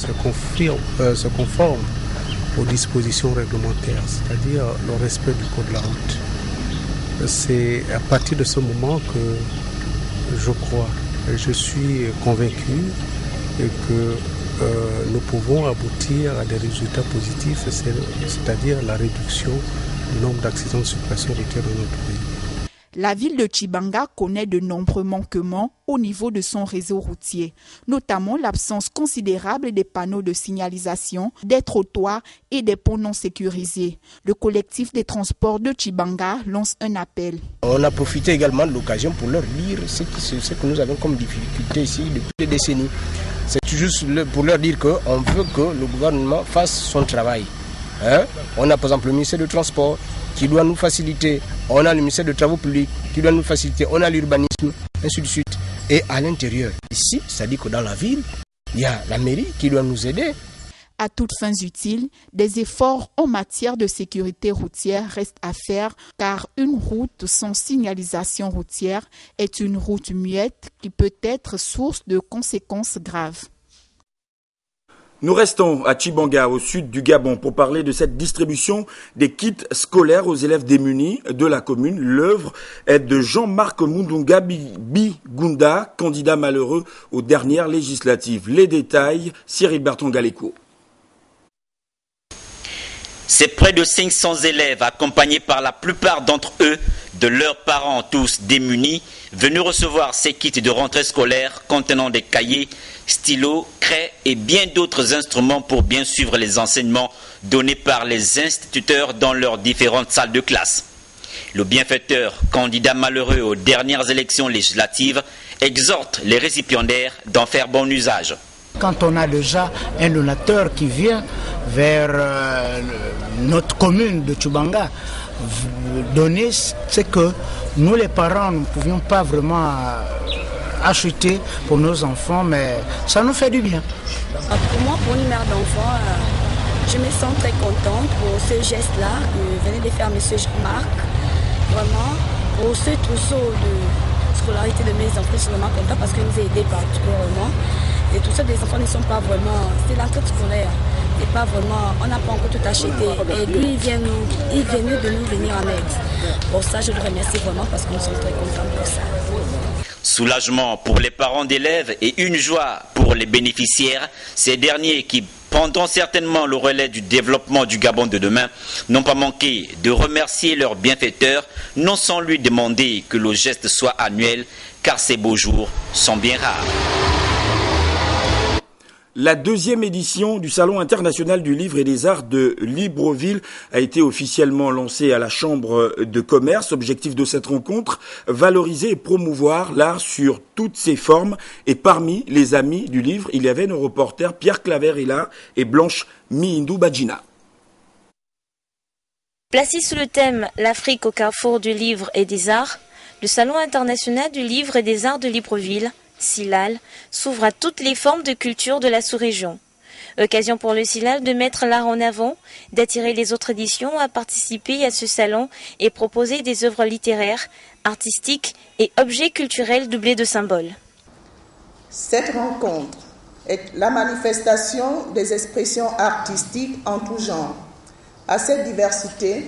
se conforme aux dispositions réglementaires, c'est-à-dire le respect du code de la route. C'est à partir de ce moment que je suis convaincu que nous pouvons aboutir à des résultats positifs, c'est-à-dire la réduction du nombre d'accidents de circulation routière dans notre pays. La ville de Tchibanga connaît de nombreux manquements au niveau de son réseau routier, notamment l'absence considérable des panneaux de signalisation, des trottoirs et des ponts non sécurisés. Le collectif des transports de Tchibanga lance un appel. On a profité également de l'occasion pour leur dire ce que nous avons comme difficulté ici depuis des décennies. C'est juste pour leur dire qu'on veut que le gouvernement fasse son travail. On a par exemple le ministère du Transport qui doit nous faciliter, on a le ministère des Travaux publics qui doit nous faciliter, on a l'urbanisme, ainsi de suite. Et à l'intérieur, ici, c'est-à-dire que dans la ville, il y a la mairie qui doit nous aider. À toutes fins utiles, des efforts en matière de sécurité routière restent à faire car une route sans signalisation routière est une route muette qui peut être source de conséquences graves. Nous restons à Tchibanga, au sud du Gabon, pour parler de cette distribution des kits scolaires aux élèves démunis de la commune. L'œuvre est de Jean-Marc Mundunga Bigunda, candidat malheureux aux dernières législatives. Les détails, Cyril Berton-Galéco. C'est près de 500 élèves, accompagnés par la plupart d'entre eux, de leurs parents tous démunis, venus recevoir ces kits de rentrée scolaire contenant des cahiers, stylos, craies et bien d'autres instruments pour bien suivre les enseignements donnés par les instituteurs dans leurs différentes salles de classe. Le bienfaiteur, candidat malheureux aux dernières élections législatives, exhorte les récipiendaires d'en faire bon usage. Quand on a déjà un donateur qui vient vers notre commune de Tchibanga, donner ce que nous les parents nous ne pouvions pas vraiment acheter pour nos enfants, mais ça nous fait du bien. Pour moi, pour une mère d'enfant, je me sens très contente pour ce geste-là que venait de faire M. Jean-Marc. Vraiment, pour ce trousseau de scolarité de mes enfants, je suis vraiment contente parce qu'il nous a aidés particulièrement. Et tout ça, les enfants ne sont pas vraiment... C'est l'enquête scolaire. C'est pas vraiment... On n'a pas encore tout acheté. Et lui, il vient de nous venir en aide. Pour ça, je le remercie vraiment parce que nous sommes très contents pour ça. Soulagement pour les parents d'élèves et une joie pour les bénéficiaires. Ces derniers qui prendront certainement le relais du développement du Gabon de demain n'ont pas manqué de remercier leur bienfaiteur, non sans lui demander que le geste soit annuel, car ces beaux jours sont bien rares. La deuxième édition du Salon international du livre et des arts de Libreville a été officiellement lancée à la Chambre de commerce. Objectif de cette rencontre, valoriser et promouvoir l'art sur toutes ses formes. Et parmi les amis du livre, il y avait nos reporters Pierre Claver-Hila et Blanche Mihindou Badjina. Placé sous le thème « L'Afrique au carrefour du livre et des arts », le Salon international du livre et des arts de Libreville, SILAL, s'ouvre à toutes les formes de culture de la sous-région. Occasion pour le SILAL de mettre l'art en avant, d'attirer les autres éditions à participer à ce salon et proposer des œuvres littéraires, artistiques et objets culturels doublés de symboles. Cette rencontre est la manifestation des expressions artistiques en tout genre. À cette diversité,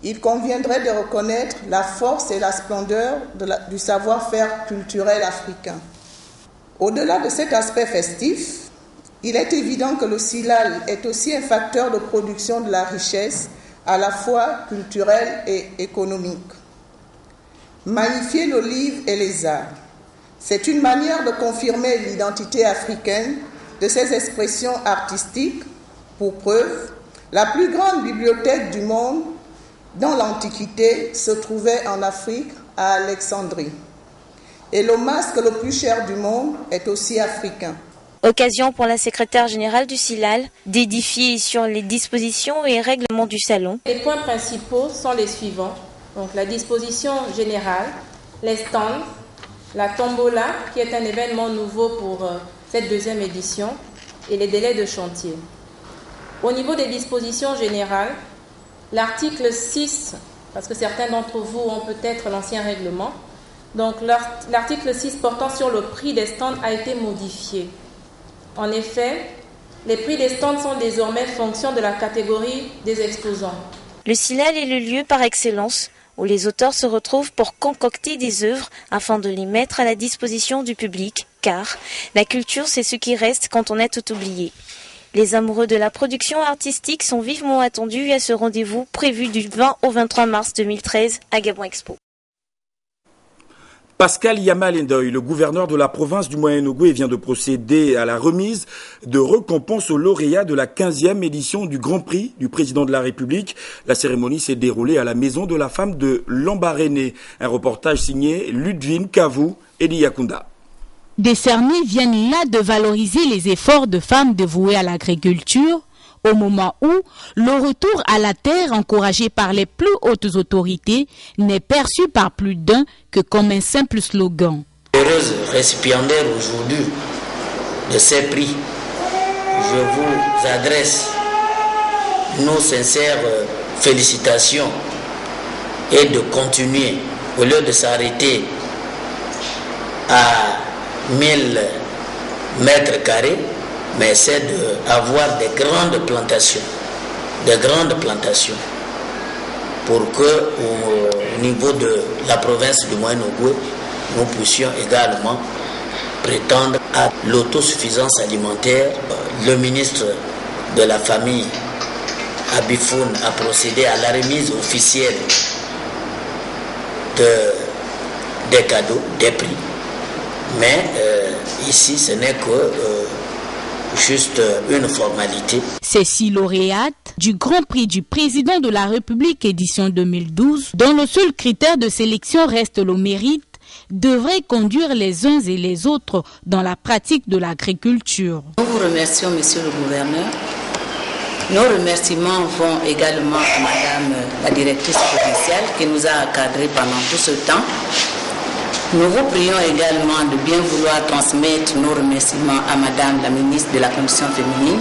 il conviendrait de reconnaître la force et la splendeur du savoir-faire culturel africain. Au-delà de cet aspect festif, il est évident que le SILAL est aussi un facteur de production de la richesse, à la fois culturelle et économique. Magnifier le livre et les arts, c'est une manière de confirmer l'identité africaine de ces expressions artistiques. Pour preuve, la plus grande bibliothèque du monde dans l'Antiquité se trouvait en Afrique, à Alexandrie. Et le masque le plus cher du monde est aussi africain. Occasion pour la secrétaire générale du SILAL d'édifier sur les dispositions et règlements du salon. Les points principaux sont les suivants. Donc la disposition générale, les stands, la tombola qui est un événement nouveau pour cette deuxième édition et les délais de chantier. Au niveau des dispositions générales, l'article 6, parce que certains d'entre vous ont peut-être l'ancien règlement, donc l'article 6 portant sur le prix des stands a été modifié. En effet, Les prix des stands sont désormais fonction de la catégorie des exposants. Le Silal est le lieu par excellence où les auteurs se retrouvent pour concocter des œuvres afin de les mettre à la disposition du public, car la culture, c'est ce qui reste quand on est tout oublié. Les amoureux de la production artistique sont vivement attendus à ce rendez-vous prévu du 20 au 23 mars 2013 à Gabon Expo. Pascal Yamal-Ndoye, le gouverneur de la province du Moyen-Ogooué, vient de procéder à la remise de récompenses aux lauréats de la 15e édition du Grand Prix du président de la République. La cérémonie s'est déroulée à la Maison de la Femme de Lambaréné. Un reportage signé Ludwin Kavou et Liyakunda. Décernés viennent là de valoriser les efforts de femmes dévouées à l'agriculture, au moment où le retour à la terre encouragé par les plus hautes autorités n'est perçu par plus d'un que comme un simple slogan. Heureuse récipiendaire aujourd'hui de ces prix, je vous adresse nos sincères félicitations et de continuer au lieu de s'arrêter à 1000 mètres carrés, mais c'est d'avoir des grandes plantations pour que au niveau de la province du Moyen-Ogooué, nous puissions également prétendre à l'autosuffisance alimentaire. Le ministre de la Famille, Abifoun, a procédé à la remise officielle des cadeaux, des prix. Mais ici, ce n'est que juste une formalité. Ces 6 lauréates du Grand Prix du Président de la République édition 2012, dont le seul critère de sélection reste le mérite, devraient conduire les uns et les autres dans la pratique de l'agriculture. Nous vous remercions, Monsieur le Gouverneur. Nos remerciements vont également à Madame la directrice provinciale qui nous a encadrés pendant tout ce temps. Nous vous prions également de bien vouloir transmettre nos remerciements à Madame la ministre de la Condition féminine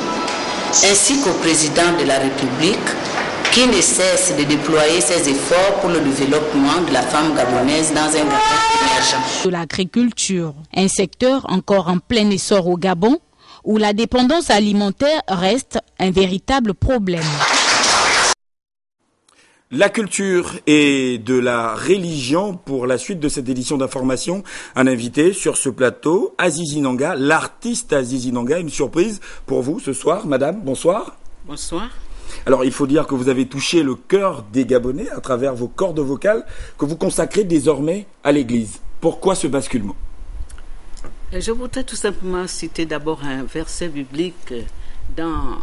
ainsi qu'au président de la République qui ne cesse de déployer ses efforts pour le développement de la femme gabonaise dans un Gabon émergent. De l'agriculture, un secteur encore en plein essor au Gabon où la dépendance alimentaire reste un véritable problème. La culture et de la religion pour la suite de cette édition d'information. Un invité sur ce plateau, Azizi Nanga, l'artiste Azizi Nanga. Une surprise pour vous ce soir, madame. Bonsoir. Bonsoir. Alors, il faut dire que vous avez touché le cœur des Gabonais à travers vos cordes vocales que vous consacrez désormais à l'Église. Pourquoi ce basculement ? Je voudrais tout simplement citer d'abord un verset biblique dans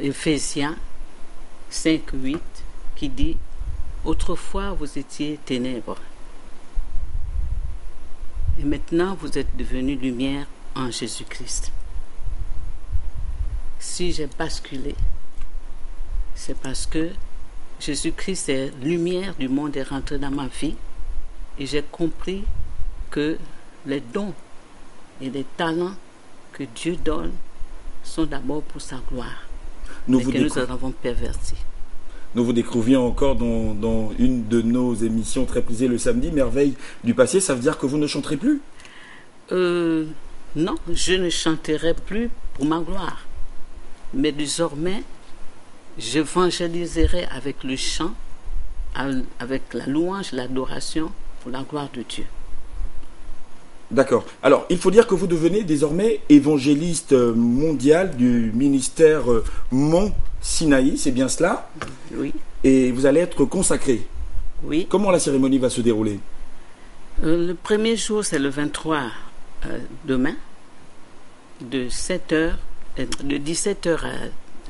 Éphésiens 5:8 qui dit « Autrefois vous étiez ténèbres et maintenant vous êtes devenus lumière en Jésus-Christ. » Si j'ai basculé, c'est parce que Jésus-Christ est lumière du monde est rentré dans ma vie et j'ai compris que les dons et les talents que Dieu donne sont d'abord pour sa gloire. Nous avons perverti. Nous vous découvrions encore dans une de nos émissions très prisées le samedi, Merveille du passé. Ça veut dire que vous ne chanterez plus ? Non, je ne chanterai plus pour ma gloire. Mais désormais, j'évangéliserai avec le chant, avec la louange, l'adoration pour la gloire de Dieu. D'accord. Alors, il faut dire que vous devenez désormais évangéliste mondial du ministère Mont Sinaï, c'est bien cela ? Oui. Et vous allez être consacré. Oui. Comment la cérémonie va se dérouler ? Le premier jour, c'est le 23 demain, de 17h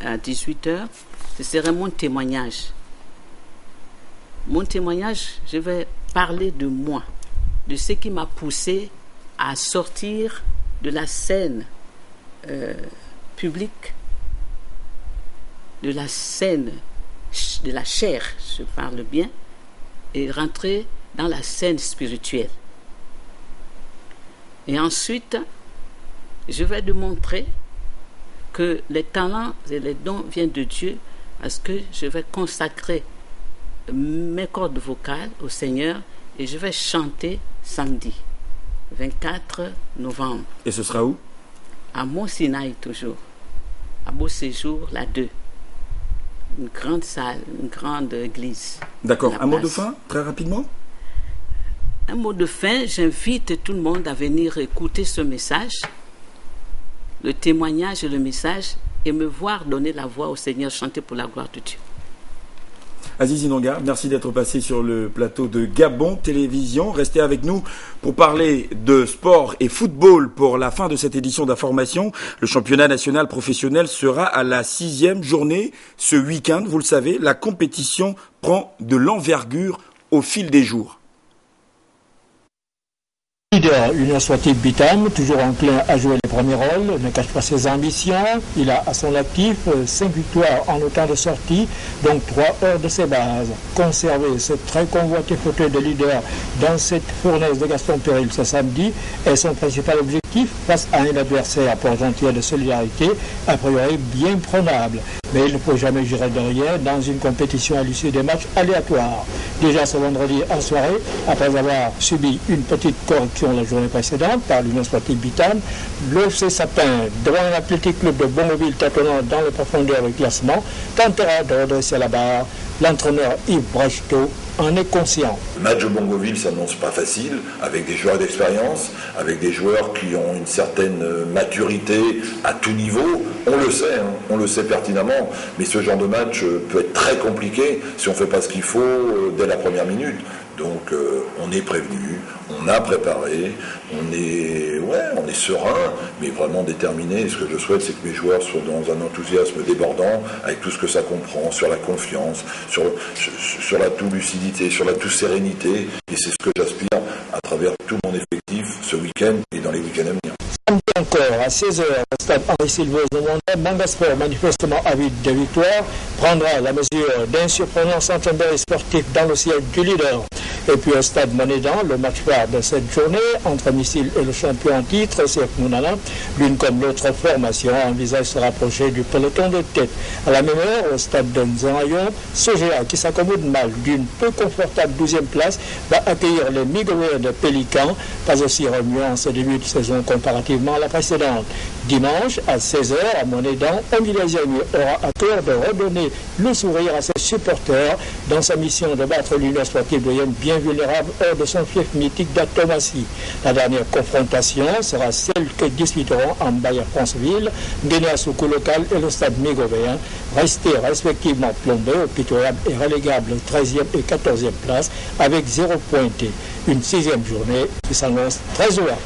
à 18h. Ce sera mon témoignage. Mon témoignage, je vais parler de moi, de ce qui m'a poussé à sortir de la scène publique, de la scène de la chair, je parle bien, et rentrer dans la scène spirituelle. Et ensuite, je vais démontrer que les talents et les dons viennent de Dieu parce que je vais consacrer mes cordes vocales au Seigneur et je vais chanter samedi, 24 novembre. Et ce sera où ? à Mont-Sinaï toujours, à Beau Séjour, la 2. Une grande salle, une grande église. D'accord. Un mot de fin, très rapidement? Un mot de fin, j'invite tout le monde à venir écouter ce message, le témoignage et le message, et me voir donner la voix au Seigneur, chanter pour la gloire de Dieu. Aziz Inonga, merci d'être passé sur le plateau de Gabon Télévision. Restez avec nous pour parler de sport et football pour la fin de cette édition d'information. Le championnat national professionnel sera à la 6e journée ce week-end. Vous le savez, la compétition prend de l'envergure au fil des jours. Leader, Union Sportive Bitam, toujours enclin à jouer les premiers rôles, ne cache pas ses ambitions. Il a à son actif 5 victoires en autant de sorties, donc 3 hors de ses bases. Conserver ce très convoité fauteuil de leader dans cette fournaise de Gaston Péril ce samedi est son principal objectif face à un adversaire pour entier de solidarité, a priori bien prenable. Mais il ne faut jamais gérer de rien dans une compétition à l'issue des matchs aléatoires. Déjà ce vendredi en soirée, après avoir subi une petite correction la journée précédente par l'Union Sportive Bitam, l'FC Sapin, devant l'Athletic Club de Bongoville tâtonnant dans les profondeurs du classement, tentera de redresser la barre. L'entraîneur Yves Brechtot en est conscient. Le match de Bongoville s'annonce pas facile, avec des joueurs d'expérience, avec des joueurs qui ont une certaine maturité à tout niveau. On le sait, on le sait pertinemment, mais ce genre de match peut être très compliqué si on ne fait pas ce qu'il faut dès la première minute. Donc on est prévenu, on a préparé, on est serein, mais vraiment déterminé. Et ce que je souhaite, c'est que mes joueurs soient dans un enthousiasme débordant, avec tout ce que ça comprend, sur la confiance, sur la tout-lucidité, sur la tout-sérénité. Et c'est ce que j'aspire à travers tout mon effectif ce week-end et dans les week-ends à venir. Samedi encore, à 16h, au stade Henri-Sylvain de Mondet, Mangasport, manifestement avide de victoire, prendra la mesure d'un surprenant centenaire sportif dans le ciel du leader. Et puis au stade Monédan, le match phare de cette journée entre Missile et le champion en titre, Serk Mounana, l'une comme l'autre formation envisage se rapprocher du peloton de tête. À la même heure, au stade de Nzanayon, Sogea, qui s'accommode mal d'une peu confortable 12e place, va accueillir les Migoé de Pélican, pas aussi remuant en ce début de saison comparativement à la précédente. Dimanche, à 16h, à Monédan, Omilazami aura à cœur de redonner le sourire à ses supporters dans sa mission de battre l'Union Sportive de Yem bien vulnérable hors de son fief mythique d'Atomassi. La dernière confrontation sera celle que disputeront en Bayer-Franceville, Guénéa-Soukou local et le stade Migovéen, restés respectivement plombés au pitoyable et relégable 13e et 14e place avec 0 pointé. Une 6e journée qui s'annonce très ouverte.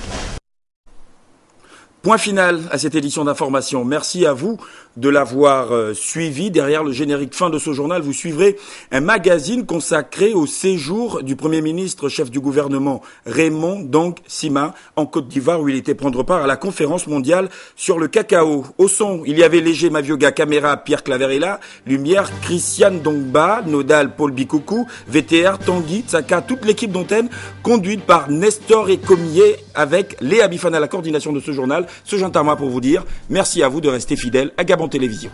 Point final à cette édition d'information. Merci à vous de l'avoir suivi. Derrière le générique fin de ce journal, vous suivrez un magazine consacré au séjour du Premier ministre, chef du gouvernement Raymond Dong Sima en Côte d'Ivoire, où il était prendre part à la conférence mondiale sur le cacao. Au son, il y avait Léger Mavioga, caméra Pierre Claverella, lumière Christiane Dongba, Nodal Paul Bikoukou, VTR Tanguy Tsaka, toute l'équipe d'antenne conduite par Nestor et Comier avec Léa Bifana à la coordination de ce journal. Ce j'entends moi pour vous dire merci à vous de rester fidèles à Gabon Télévision.